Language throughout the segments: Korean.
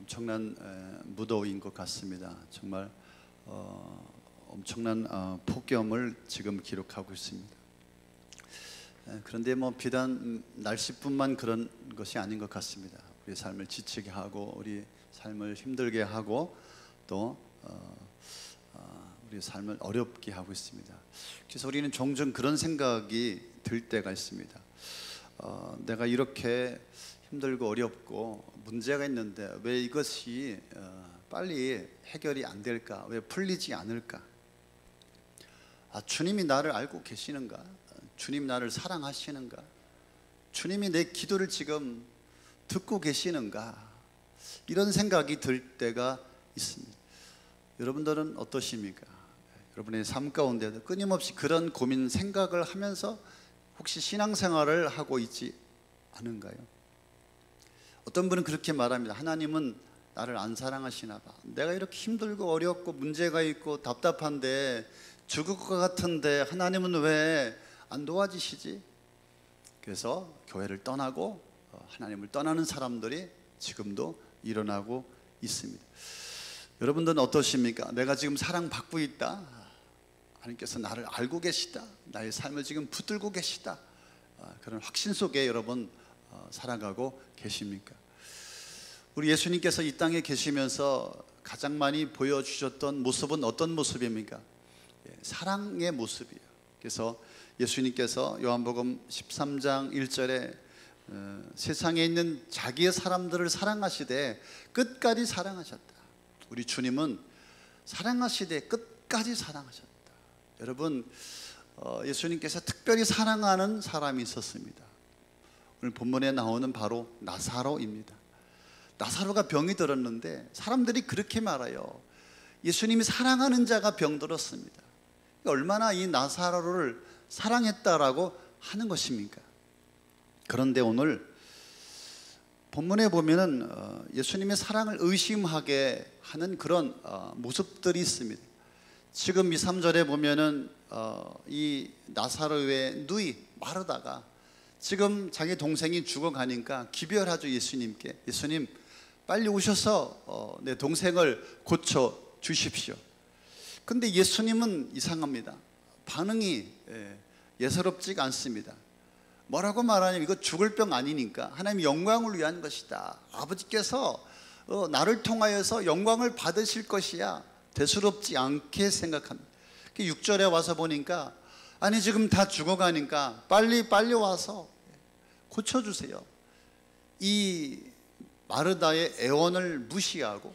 엄청난 무더위인 것 같습니다. 정말 엄청난 폭염을 지금 기록하고 있습니다. 그런데 비단 날씨뿐만 그런 것이 아닌 것 같습니다. 우리 삶을 지치게 하고 우리 삶을 힘들게 하고 또 우리 삶을 어렵게 하고 있습니다. 그래서 우리는 종종 그런 생각이 들 때가 있습니다. 내가 이렇게 힘들고 어렵고 문제가 있는데 왜 이것이 빨리 해결이 안 될까? 왜 풀리지 않을까? 주님이 나를 알고 계시는가? 주님 나를 사랑하시는가? 주님이 내 기도를 지금 듣고 계시는가? 이런 생각이 들 때가 있습니다. 여러분들은 어떠십니까? 여러분의 삶 가운데도 끊임없이 그런 고민 생각을 하면서 혹시 신앙생활을 하고 있지 않은가요? 어떤 분은 그렇게 말합니다. 하나님은 나를 안 사랑하시나 봐. 내가 이렇게 힘들고 어렵고 문제가 있고 답답한데 죽을 것 같은데 하나님은 왜 안 도와주시지? 그래서 교회를 떠나고 하나님을 떠나는 사람들이 지금도 일어나고 있습니다. 여러분들은 어떠십니까? 내가 지금 사랑받고 있다. 하나님께서 나를 알고 계시다. 나의 삶을 지금 붙들고 계시다. 그런 확신 속에 여러분 살아가고 계십니까? 우리 예수님께서 이 땅에 계시면서 가장 많이 보여주셨던 모습은 어떤 모습입니까? 사랑의 모습이에요. 그래서 예수님께서 요한복음 13장 1절에 세상에 있는 자기의 사람들을 사랑하시되 끝까지 사랑하셨다. 우리 주님은 사랑하시되 끝까지 사랑하셨다. 여러분, 예수님께서 특별히 사랑하는 사람이 있었습니다. 오늘 본문에 나오는 바로 나사로입니다. 나사로가 병이 들었는데 사람들이 그렇게 말해요. 예수님이 사랑하는 자가 병들었습니다. 얼마나 이 나사로를 사랑했다라고 하는 것입니까? 그런데 오늘 본문에 보면은 예수님의 사랑을 의심하게 하는 그런 모습들이 있습니다. 지금 2, 3절에 보면은 이 나사로의 누이 마르다가 지금 자기 동생이 죽어가니까 기별하죠. 예수님께. 예수님 빨리 오셔서 내 동생을 고쳐 주십시오. 근데 예수님은 이상합니다. 반응이 예사롭지가 않습니다. 뭐라고 말하냐면 이거 죽을 병 아니니까 하나님의 영광을 위한 것이다. 아버지께서 나를 통하여서 영광을 받으실 것이야. 대수롭지 않게 생각합니다. 6절에 와서 보니까 아니 지금 다 죽어가니까 빨리 와서 고쳐주세요. 이 마르다의 애원을 무시하고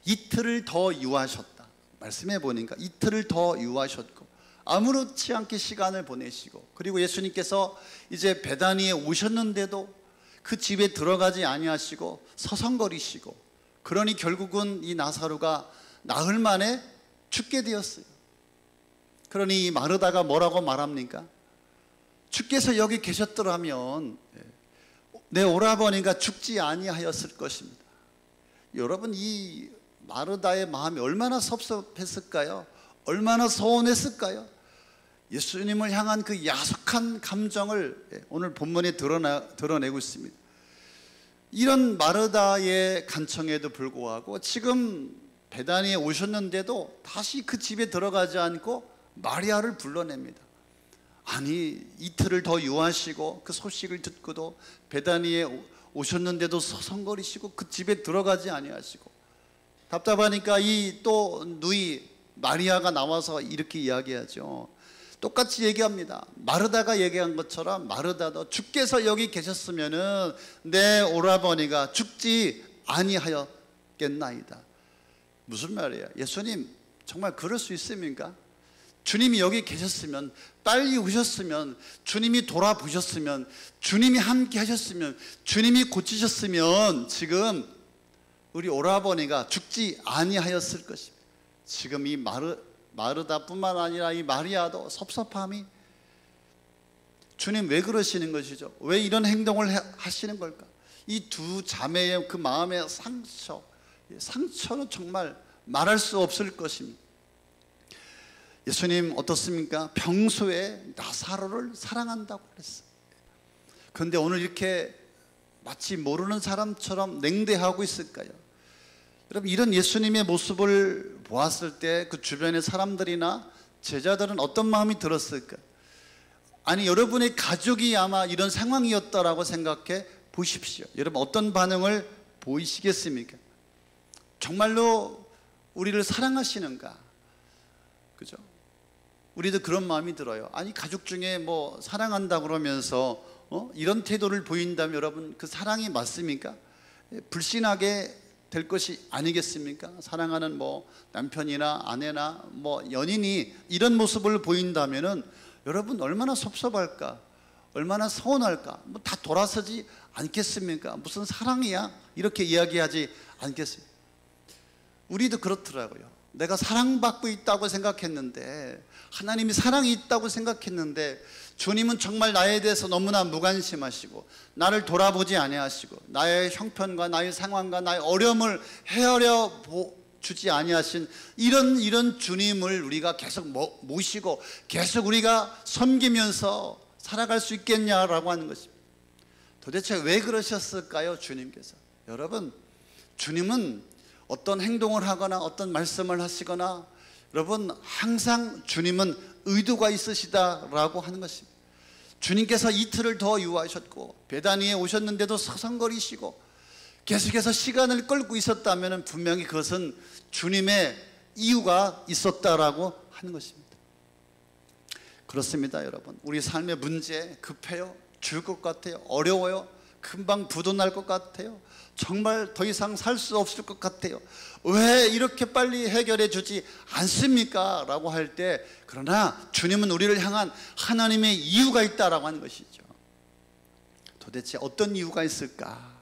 이틀을 더 유하셨다. 말씀해 보니까 이틀을 더 유하셨고 아무렇지 않게 시간을 보내시고 그리고 예수님께서 이제 베다니에 오셨는데도 그 집에 들어가지 아니하시고 서성거리시고 그러니 결국은 이 나사로가 나흘 만에 죽게 되었어요. 그러니 이 마르다가 뭐라고 말합니까? 주께서 여기 계셨더라면 내 오라버니가 죽지 아니하였을 것입니다. 여러분, 이 마르다의 마음이 얼마나 섭섭했을까요? 얼마나 서운했을까요? 예수님을 향한 그 야속한 감정을 오늘 본문에 드러내고 있습니다. 이런 마르다의 간청에도 불구하고 지금 베다니에 오셨는데도 다시 그 집에 들어가지 않고 마리아를 불러냅니다. 아니 이틀을 더 유하시고 그 소식을 듣고도 베다니에 오셨는데도 서성거리시고 그 집에 들어가지 아니하시고 답답하니까 이 또 누이 마리아가 나와서 이렇게 이야기하죠. 똑같이 얘기합니다. 마르다가 얘기한 것처럼 마르다도 주께서 여기 계셨으면은 내 오라버니가 죽지 아니하였겠나이다. 무슨 말이에요? 예수님 정말 그럴 수 있습니까? 주님이 여기 계셨으면 빨리 오셨으면 주님이 돌아보셨으면 주님이 함께 하셨으면 주님이 고치셨으면 지금 우리 오라버니가 죽지 아니하였을 것입니다. 지금 이 마르다뿐만 아니라 이 마리아도 섭섭함이 주님 왜 그러시는 것이죠? 왜 이런 행동을 하시는 걸까? 이 두 자매의 그 마음의 상처는 정말 말할 수 없을 것입니다. 예수님 어떻습니까? 평소에 나사로를 사랑한다고 그랬어요. 그런데 오늘 이렇게 마치 모르는 사람처럼 냉대하고 있을까요? 여러분, 이런 예수님의 모습을 보았을 때 그 주변의 사람들이나 제자들은 어떤 마음이 들었을까요? 아니, 여러분의 가족이 아마 이런 상황이었다라고 생각해 보십시오. 여러분, 어떤 반응을 보이시겠습니까? 정말로 우리를 사랑하시는가? 그죠? 우리도 그런 마음이 들어요. 아니, 가족 중에 뭐 사랑한다 그러면서 이런 태도를 보인다면 여러분, 그 사랑이 맞습니까? 불신하게 될 것이 아니겠습니까? 사랑하는 뭐 남편이나 아내나 뭐 연인이 이런 모습을 보인다면은 여러분, 얼마나 섭섭할까? 얼마나 서운할까? 뭐 다 돌아서지 않겠습니까? 무슨 사랑이야? 이렇게 이야기하지 않겠습니까? 우리도 그렇더라고요. 내가 사랑받고 있다고 생각했는데, 하나님이 사랑이 있다고 생각했는데, 주님은 정말 나에 대해서 너무나 무관심하시고 나를 돌아보지 아니하시고 나의 형편과 나의 상황과 나의 어려움을 헤아려 주지 아니하신 이런 주님을 우리가 계속 모시고 계속 우리가 섬기면서 살아갈 수 있겠냐라고 하는 것입니다. 도대체 왜 그러셨을까요, 주님께서? 여러분, 주님은 어떤 행동을 하거나 어떤 말씀을 하시거나 여러분, 항상 주님은 의도가 있으시다라고 하는 것입니다. 주님께서 이틀을 더 유하셨고 베다니에 오셨는데도 서성거리시고 계속해서 시간을 끌고 있었다면 분명히 그것은 주님의 이유가 있었다라고 하는 것입니다. 그렇습니다, 여러분. 우리 삶의 문제 급해요. 죽을 것 같아요. 어려워요. 금방 부도 날 것 같아요. 정말 더 이상 살 수 없을 것 같아요. 왜 이렇게 빨리 해결해 주지 않습니까? 라고 할 때, 그러나 주님은 우리를 향한 하나님의 이유가 있다라고 하는 것이죠. 도대체 어떤 이유가 있을까?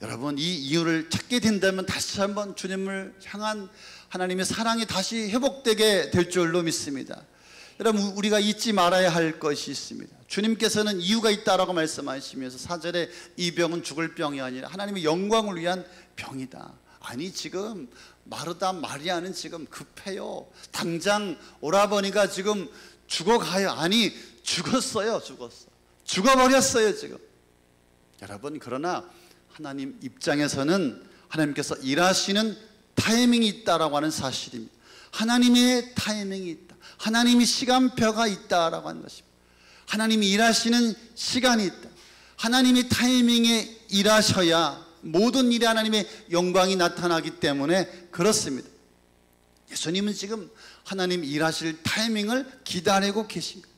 여러분, 이 이유를 찾게 된다면 다시 한번 주님을 향한 하나님의 사랑이 다시 회복되게 될 줄로 믿습니다. 여러분, 우리가 잊지 말아야 할 것이 있습니다. 주님께서는 이유가 있다라고 말씀하시면서 4절에 이 병은 죽을 병이 아니라 하나님의 영광을 위한 병이다. 아니, 지금 마르다 마리아는 지금 급해요. 당장 오라버니가 지금 죽어가요. 아니, 죽었어요. 죽어버렸어요 지금. 여러분, 그러나 하나님 입장에서는 하나님께서 일하시는 타이밍이 있다라고 하는 사실입니다. 하나님의 타이밍이 있다. 하나님의 시간표가 있다라고 하는 것입니다. 하나님이 일하시는 시간이 있다. 하나님의 타이밍에 일하셔야 모든 일에 하나님의 영광이 나타나기 때문에 그렇습니다. 예수님은 지금 하나님 일하실 타이밍을 기다리고 계십니다.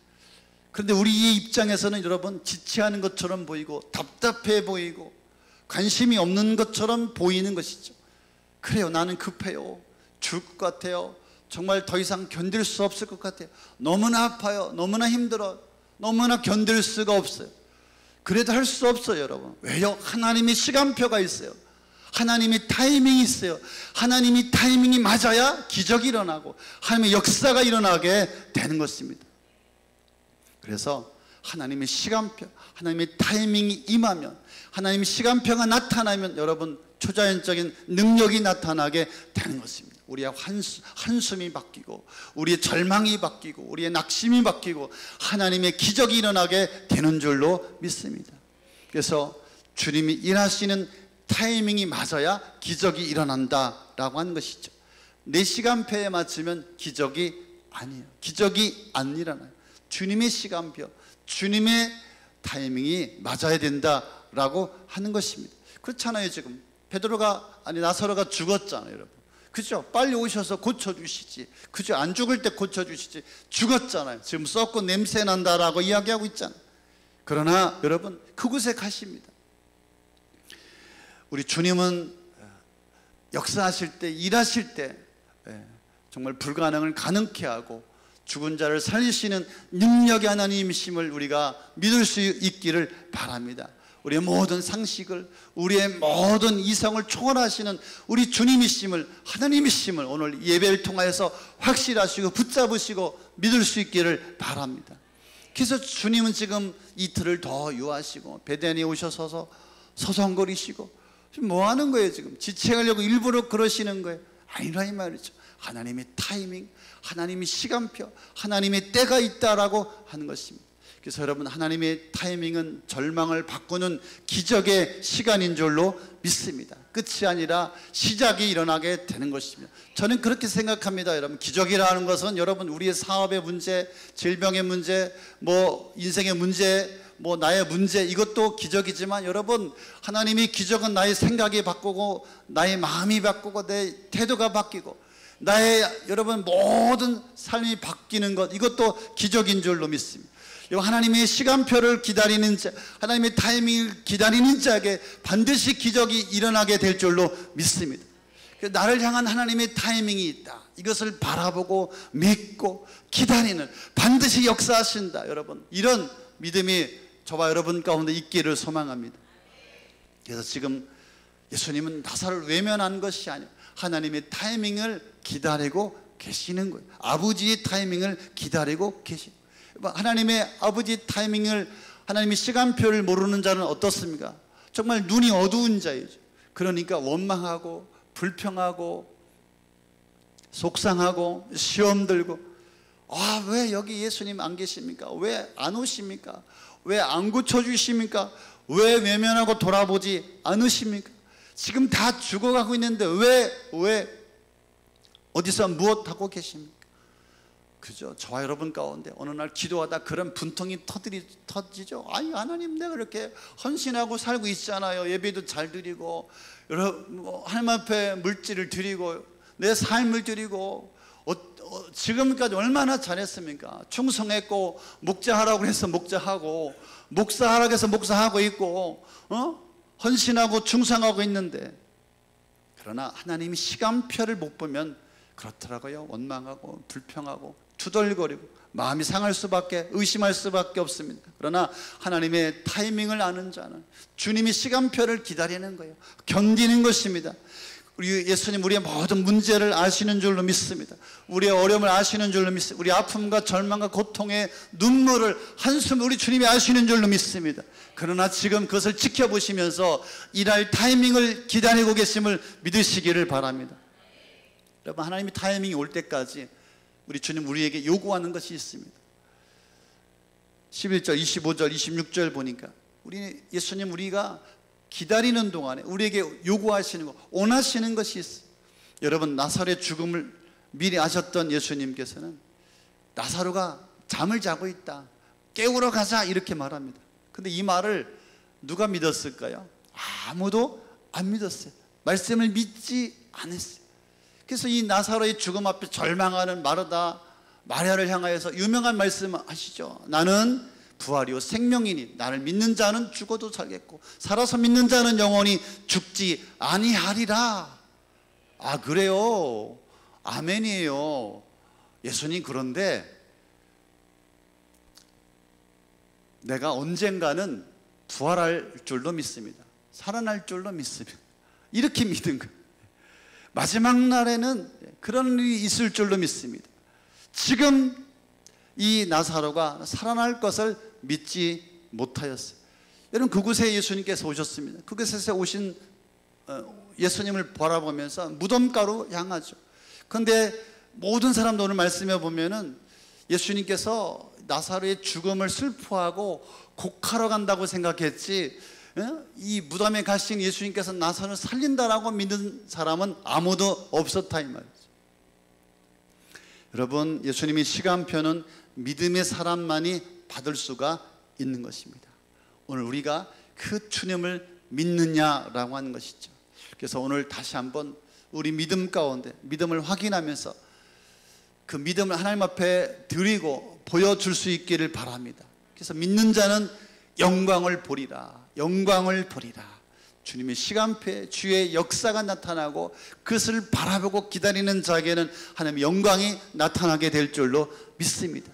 그런데 우리의 입장에서는 여러분, 지체하는 것처럼 보이고 답답해 보이고 관심이 없는 것처럼 보이는 것이죠. 그래요, 나는 급해요. 죽을 것 같아요. 정말 더 이상 견딜 수 없을 것 같아요. 너무나 아파요. 너무나 힘들어요. 너무나 견딜 수가 없어요. 그래도 할 수 없어요, 여러분. 왜요? 하나님의 시간표가 있어요. 하나님의 타이밍이 있어요. 하나님의 타이밍이 맞아야 기적이 일어나고 하나님의 역사가 일어나게 되는 것입니다. 그래서 하나님의 시간표, 하나님의 타이밍이 임하면, 하나님의 시간표가 나타나면 여러분, 초자연적인 능력이 나타나게 되는 것입니다. 우리의 한숨이 바뀌고 우리의 절망이 바뀌고 우리의 낙심이 바뀌고 하나님의 기적이 일어나게 되는 줄로 믿습니다. 그래서 주님이 일하시는 타이밍이 맞아야 기적이 일어난다라고 하는 것이죠. 내 시간표에 맞추면 기적이 아니에요. 기적이 안 일어나요. 주님의 시간표, 주님의 타이밍이 맞아야 된다라고 하는 것입니다. 그렇잖아요. 지금 나사로가 죽었잖아요, 여러분. 그죠? 빨리 오셔서 고쳐주시지. 그죠? 안 죽을 때 고쳐주시지. 죽었잖아요. 지금 썩고 냄새 난다라고 이야기하고 있잖아요. 그러나 여러분, 그곳에 가십니다. 우리 주님은 역사하실 때, 일하실 때 정말 불가능을 가능케 하고 죽은 자를 살리시는 능력의 하나님이심을 우리가 믿을 수 있기를 바랍니다. 우리의 모든 상식을, 우리의 모든 이성을 초월하시는 우리 주님이심을, 하나님이심을 오늘 예배를 통하여서 확실하시고 붙잡으시고 믿을 수 있기를 바랍니다. 그래서 주님은 지금 이틀을 더 유하시고 베데니에 오셔서 서성거리시고 지금 뭐 하는 거예요? 지금 지체하려고 일부러 그러시는 거예요? 아니라 이 말이죠. 하나님의 타이밍, 하나님의 시간표, 하나님의 때가 있다라고 하는 것입니다. 그래서 여러분, 하나님의 타이밍은 절망을 바꾸는 기적의 시간인 줄로 믿습니다. 끝이 아니라 시작이 일어나게 되는 것입니다. 저는 그렇게 생각합니다. 여러분, 기적이라는 것은 여러분, 우리의 사업의 문제, 질병의 문제, 인생의 문제, 나의 문제, 이것도 기적이지만 여러분, 하나님이 기적은 나의 생각이 바꾸고 나의 마음이 바꾸고 내 태도가 바뀌고 나의 여러분 모든 삶이 바뀌는 것, 이것도 기적인 줄로 믿습니다. 하나님의 시간표를 기다리는 자, 하나님의 타이밍을 기다리는 자에게 반드시 기적이 일어나게 될 줄로 믿습니다. 나를 향한 하나님의 타이밍이 있다, 이것을 바라보고 믿고 기다리는, 반드시 역사하신다, 여러분, 이런 믿음이 저와 여러분 가운데 있기를 소망합니다. 그래서 지금 예수님은 나사로를 외면한 것이 아니라 하나님의 타이밍을 기다리고 계시는 거예요. 아버지의 타이밍을 기다리고 계시는 거예요. 하나님의 아버지 타이밍을, 하나님의 시간표를 모르는 자는 어떻습니까? 정말 눈이 어두운 자이죠. 그러니까 원망하고 불평하고 속상하고 시험 들고, 왜 여기 예수님 안 계십니까? 왜 안 오십니까? 왜 안 고쳐주십니까? 왜 외면하고 돌아보지 않으십니까? 지금 다 죽어가고 있는데 왜 어디서 무엇하고 계십니까? 그죠? 저와 여러분 가운데 어느 날 기도하다 그런 분통이 터지죠. 아니, 하나님, 내가 그렇게 헌신하고 살고 있잖아요. 예배도 잘 드리고 하나님 앞에 물질을 드리고 내 삶을 드리고 지금까지 얼마나 잘했습니까? 충성했고, 목자하라고 해서 목자하고, 목사하라고 해서 목사하고 있고, 헌신하고 충성하고 있는데, 그러나 하나님이 시간표를 못 보면 그렇더라고요. 원망하고 불평하고 투덜거리고 마음이 상할 수밖에, 의심할 수밖에 없습니다. 그러나 하나님의 타이밍을 아는 자는 주님이 시간표를 기다리는 거예요. 견디는 것입니다. 우리 예수님, 우리의 모든 문제를 아시는 줄로 믿습니다. 우리의 어려움을 아시는 줄로 믿습니다. 우리 아픔과 절망과 고통의 눈물을, 한숨을 우리 주님이 아시는 줄로 믿습니다. 그러나 지금 그것을 지켜보시면서 일할 타이밍을 기다리고 계심을 믿으시기를 바랍니다. 여러분, 하나님의 타이밍이 올 때까지 우리 주님 우리에게 요구하는 것이 있습니다. 11절, 25절, 26절 보니까 예수님, 우리가 기다리는 동안에 우리에게 요구하시는 것, 원하시는 것이 있어요. 여러분, 나사로의 죽음을 미리 아셨던 예수님께서는 나사로가 잠을 자고 있다, 깨우러 가자, 이렇게 말합니다. 근데 이 말을 누가 믿었을까요? 아무도 안 믿었어요. 말씀을 믿지 않았어요. 그래서 이 나사로의 죽음 앞에 절망하는 마리아를 향하여서 유명한 말씀 하시죠. 나는 부활이요 생명이니 나를 믿는 자는 죽어도 살겠고 살아서 믿는 자는 영원히 죽지 아니하리라. 아, 그래요? 아멘이에요. 예수님, 그런데 내가 언젠가는 부활할 줄로 믿습니다. 살아날 줄로 믿습니다. 이렇게 믿은 거예요. 마지막 날에는 그런 일이 있을 줄로 믿습니다. 지금 이 나사로가 살아날 것을 믿지 못하였어요. 여러분, 그곳에 예수님께서 오셨습니다. 그곳에서 오신 예수님을 바라보면서 무덤가로 향하죠. 그런데 모든 사람들 오늘 말씀해 보면은 예수님께서 나사로의 죽음을 슬퍼하고 곡하러 간다고 생각했지, 이 무덤에 가신 예수님께서 나사로를 살린다라고 믿는 사람은 아무도 없었다, 이 말이죠. 여러분, 예수님의 시간표는 믿음의 사람만이 받을 수가 있는 것입니다. 오늘 우리가 그 주님을 믿느냐라고 하는 것이죠. 그래서 오늘 다시 한번 우리 믿음 가운데 믿음을 확인하면서 그 믿음을 하나님 앞에 드리고 보여줄 수 있기를 바랍니다. 그래서 믿는 자는 영광을 보리라, 영광을 보리라. 주님의 시간표에 주의 역사가 나타나고 그것을 바라보고 기다리는 자에게는 하나님의 영광이 나타나게 될 줄로 믿습니다.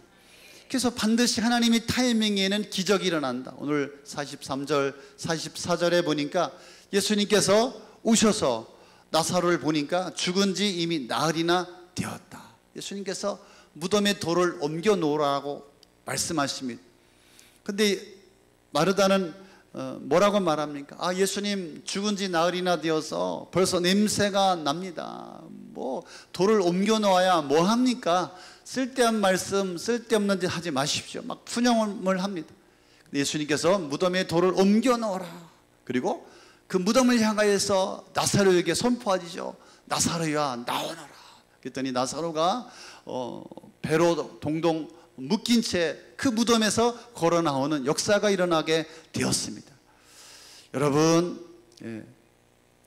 그래서 반드시 하나님의 타이밍에는 기적이 일어난다. 오늘 43절, 44절에 보니까 예수님께서 오셔서 나사로를 보니까 죽은 지 이미 나흘이나 되었다. 예수님께서 무덤에 돌을 옮겨 놓으라고 말씀하십니다. 근데 마르다는 뭐라고 말합니까? 아, 예수님 죽은 지 나흘이나 되어서 벌써 냄새가 납니다. 뭐 돌을 옮겨 놓아야 뭐 합니까? 쓸데없는 말씀, 쓸데없는 짓 하지 마십시오. 막 푸념을 합니다. 예수님께서 무덤에 돌을 옮겨 놓으라. 그리고 그 무덤을 향하여서 나사로에게 선포하시죠. 나사로야 나오너라. 그랬더니 나사로가 배로 동동 묶인 채 그 무덤에서 걸어 나오는 역사가 일어나게 되었습니다. 여러분,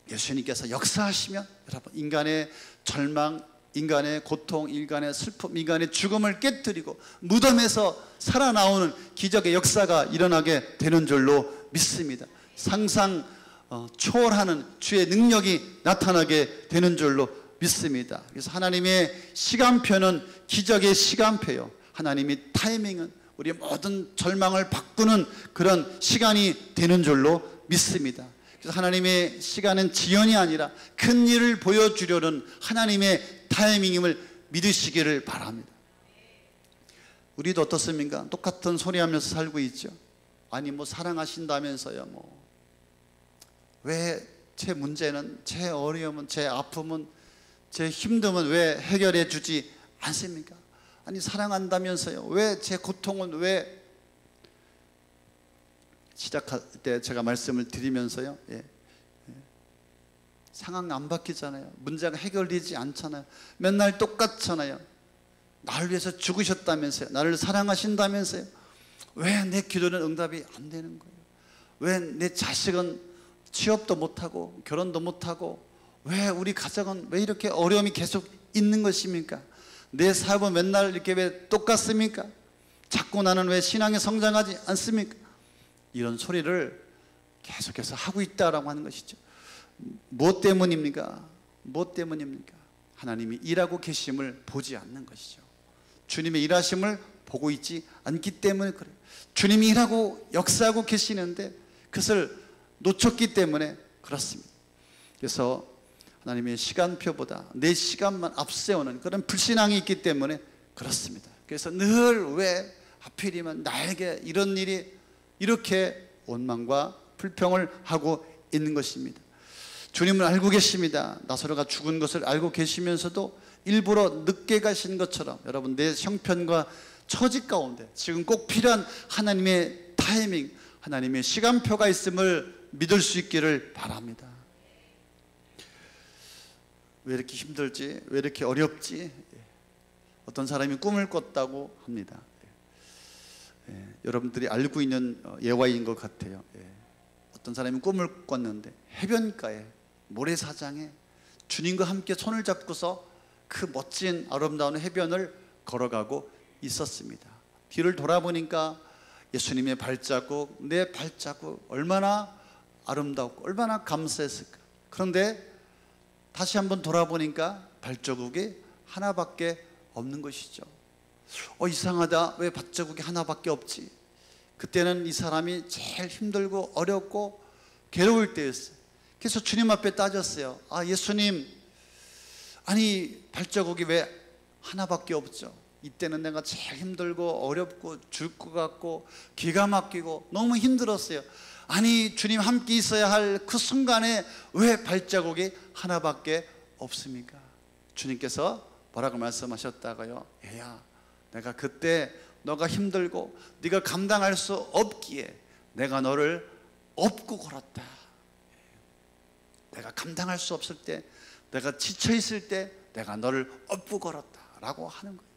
예수님께서 역사하시면 여러분 인간의 절망, 인간의 고통, 인간의 슬픔, 인간의 죽음을 깨뜨리고 무덤에서 살아나오는 기적의 역사가 일어나게 되는 줄로 믿습니다. 상상 초월하는 주의 능력이 나타나게 되는 줄로 믿습니다. 그래서 하나님의 시간표는 기적의 시간표요, 하나님의 타이밍은 우리의 모든 절망을 바꾸는 그런 시간이 되는 줄로 믿습니다. 그래서 하나님의 시간은 지연이 아니라 큰 일을 보여주려는 하나님의 타이밍임을 믿으시기를 바랍니다. 우리도 어떻습니까? 똑같은 소리 하면서 살고 있죠. 아니 뭐 사랑하신다면서요, 뭐 왜 제 문제는, 제 어려움은, 제 아픔은, 제 힘듦은 왜 해결해 주지 않습니까? 아니 사랑한다면서요, 왜 제 고통은 왜? 시작할 때 제가 말씀을 드리면서요, 상황 안 바뀌잖아요. 문제가 해결되지 않잖아요. 맨날 똑같잖아요. 나를 위해서 죽으셨다면서요, 나를 사랑하신다면서요, 왜 내 기도는 응답이 안 되는 거예요? 왜 내 자식은 취업도 못하고 결혼도 못하고, 왜 우리 가정은 왜 이렇게 어려움이 계속 있는 것입니까? 내 사업은 맨날 이렇게 왜 똑같습니까? 자꾸 나는 왜 신앙이 성장하지 않습니까? 이런 소리를 계속해서 하고 있다라고 하는 것이죠. 무엇 때문입니까? 무엇 때문입니까? 하나님이 일하고 계심을 보지 않는 것이죠. 주님의 일하심을 보고 있지 않기 때문에 그래요. 주님이 일하고 역사하고 계시는데 그것을 놓쳤기 때문에 그렇습니다. 그래서 하나님의 시간표보다 내 시간만 앞세우는 그런 불신앙이 있기 때문에 그렇습니다. 그래서 늘 왜 하필이면 나에게 이런 일이, 이렇게 원망과 불평을 하고 있는 것입니다. 주님을 알고 계십니다. 나사로가 죽은 것을 알고 계시면서도 일부러 늦게 가신 것처럼 여러분 내 형편과 처지 가운데 지금 꼭 필요한 하나님의 타이밍, 하나님의 시간표가 있음을 믿을 수 있기를 바랍니다. 왜 이렇게 힘들지? 왜 이렇게 어렵지? 어떤 사람이 꿈을 꿨다고 합니다. 여러분들이 알고 있는 예화인 것 같아요. 어떤 사람이 꿈을 꿨는데 해변가에, 모래사장에 주님과 함께 손을 잡고서 그 멋진 아름다운 해변을 걸어가고 있었습니다. 뒤를 돌아보니까 예수님의 발자국, 내 발자국 얼마나 아름답고 얼마나 감사했을까. 그런데 다시 한번 돌아보니까 발자국이 하나밖에 없는 것이죠. 이상하다, 왜 발자국이 하나밖에 없지? 그때는 이 사람이 제일 힘들고 어렵고 괴로울 때였어요. 그래서 주님 앞에 따졌어요. 아, 예수님, 아니 발자국이 왜 하나밖에 없죠? 이때는 내가 제일 힘들고 어렵고 죽을 것 같고 기가 막히고 너무 힘들었어요. 아니 주님 함께 있어야 할 그 순간에 왜 발자국이 하나밖에 없습니까? 주님께서 뭐라고 말씀하셨다고요? 얘야, 내가 그때 너가 힘들고 네가 감당할 수 없기에 내가 너를 업고 걸었다. 내가 감당할 수 없을 때, 내가 지쳐 있을 때 내가 너를 업고 걸었다라고 하는 거예요.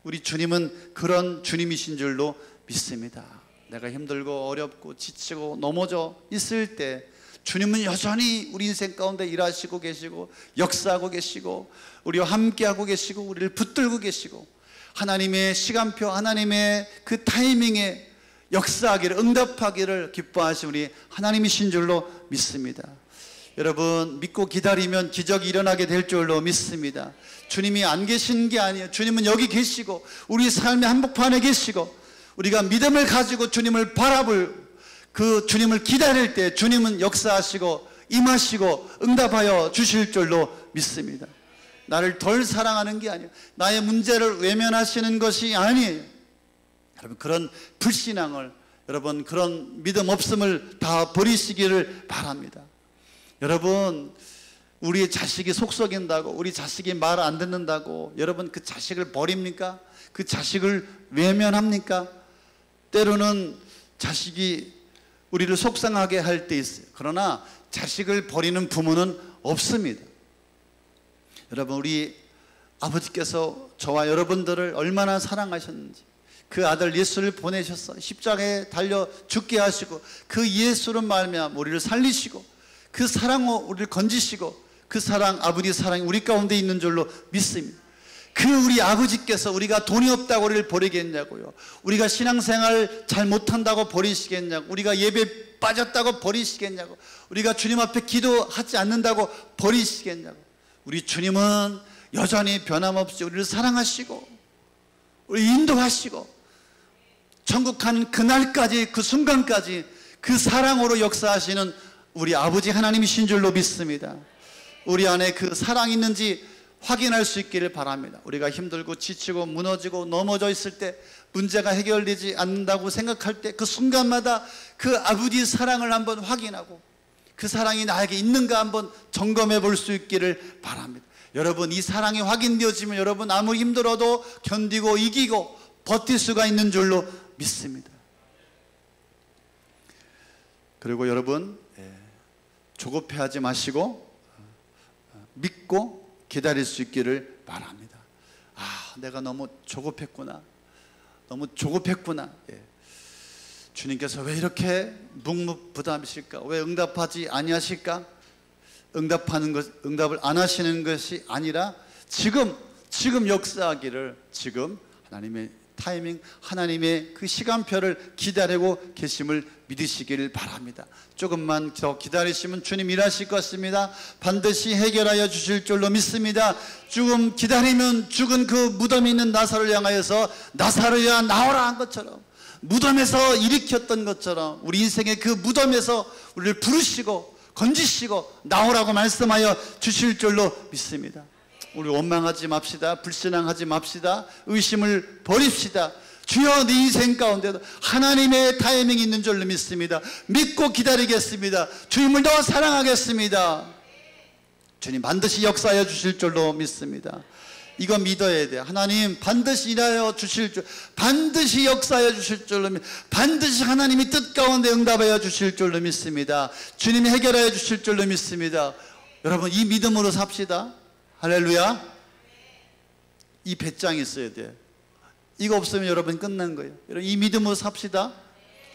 우리 주님은 그런 주님이신 줄로 믿습니다. 내가 힘들고 어렵고 지치고 넘어져 있을 때 주님은 여전히 우리 인생 가운데 일하시고 계시고 역사하고 계시고 우리와 함께하고 계시고 우리를 붙들고 계시고 하나님의 시간표, 하나님의 그 타이밍에 역사하기를, 응답하기를 기뻐하신 우리 하나님이신 줄로 믿습니다. 여러분, 믿고 기다리면 기적이 일어나게 될 줄로 믿습니다. 주님이 안 계신 게 아니에요. 주님은 여기 계시고 우리 삶의 한복판에 계시고 우리가 믿음을 가지고 주님을 바라볼, 그 주님을 기다릴 때 주님은 역사하시고 임하시고 응답하여 주실 줄로 믿습니다. 나를 덜 사랑하는 게 아니에요. 나의 문제를 외면하시는 것이 아니에요. 여러분, 그런 불신앙을 여러분 그런 믿음 없음을 다 버리시기를 바랍니다. 여러분 우리 자식이 속썩인다고, 우리 자식이 말 안 듣는다고 여러분 그 자식을 버립니까? 그 자식을 외면합니까? 때로는 자식이 우리를 속상하게 할 때 있어요. 그러나 자식을 버리는 부모는 없습니다. 여러분 우리 아버지께서 저와 여러분들을 얼마나 사랑하셨는지, 그 아들 예수를 보내셔서 십자가에 달려 죽게 하시고 그 예수로 말미암아 우리를 살리시고 그 사랑으로 우리를 건지시고 그 사랑, 아버지의 사랑이 우리 가운데 있는 줄로 믿습니다. 그 우리 아버지께서 우리가 돈이 없다고 우리를 버리겠냐고요? 우리가 신앙생활 잘 못한다고 버리시겠냐고? 우리가 예배 빠졌다고 버리시겠냐고? 우리가 주님 앞에 기도하지 않는다고 버리시겠냐고? 우리 주님은 여전히 변함없이 우리를 사랑하시고 우리 인도하시고 천국 가는 그날까지, 그 순간까지 그 사랑으로 역사하시는 우리 아버지 하나님이신 줄로 믿습니다. 우리 안에 그 사랑이 있는지 확인할 수 있기를 바랍니다. 우리가 힘들고 지치고 무너지고 넘어져 있을 때, 문제가 해결되지 않는다고 생각할 때 그 순간마다 그 아버지의 사랑을 한번 확인하고 그 사랑이 나에게 있는가 한번 점검해 볼 수 있기를 바랍니다. 여러분 이 사랑이 확인되어지면 여러분 아무리 힘들어도 견디고 이기고 버틸 수가 있는 줄로 믿습니다. 그리고 여러분 조급해하지 마시고 믿고 기다릴 수 있기를 바랍니다. 아, 내가 너무 조급했구나. 너무 조급했구나. 주님께서 왜 이렇게 묵묵부담이실까? 왜 응답하지 아니하실까? 응답을 안 하시는 것이 아니라 지금 역사하기를, 지금 하나님의 타이밍, 하나님의 그 시간표를 기다리고 계심을 믿으시기를 바랍니다. 조금만 더 기다리시면 주님 일하실 것입니다. 반드시 해결하여 주실 줄로 믿습니다. 조금 기다리면 죽은 그 무덤에 있는 나사로를 향하여서 나사로야 나오라 한 것처럼, 무덤에서 일으켰던 것처럼 우리 인생의 그 무덤에서 우리를 부르시고 건지시고 나오라고 말씀하여 주실 줄로 믿습니다. 우리 원망하지 맙시다. 불신앙하지 맙시다. 의심을 버립시다. 주여 네 인생 가운데도 하나님의 타이밍이 있는 줄로 믿습니다. 믿고 기다리겠습니다. 주님을 더 사랑하겠습니다. 주님 반드시 역사하여 주실 줄로 믿습니다. 이거 믿어야 돼. 하나님 반드시 일하여 주실 줄, 반드시 역사하여 주실 줄로 반드시 하나님이 뜻 가운데 응답하여 주실 줄로 믿습니다. 주님이 해결하여 주실 줄로 믿습니다. 여러분 이 믿음으로 삽시다. 할렐루야. 이 배짱이 있어야 돼요. 이거 없으면 여러분 끝난 거예요. 여러분 이 믿음으로 삽시다.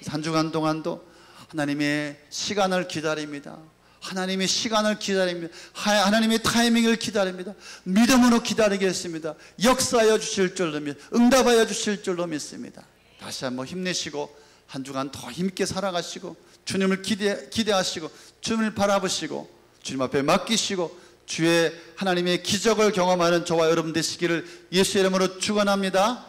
한 주간 동안도 하나님의 시간을 기다립니다. 하나님의 시간을 기다립니다. 하나님의 타이밍을 기다립니다. 믿음으로 기다리겠습니다. 역사하여 주실 줄로 믿습니다. 응답하여 주실 줄로 믿습니다. 다시 한번 힘내시고 한 주간 더 힘있게 살아가시고 주님을 기대하시고 주님을 바라보시고 주님 앞에 맡기시고 주의 하나님의 기적을 경험하는 저와 여러분 되시기를 예수의 이름으로 축원합니다.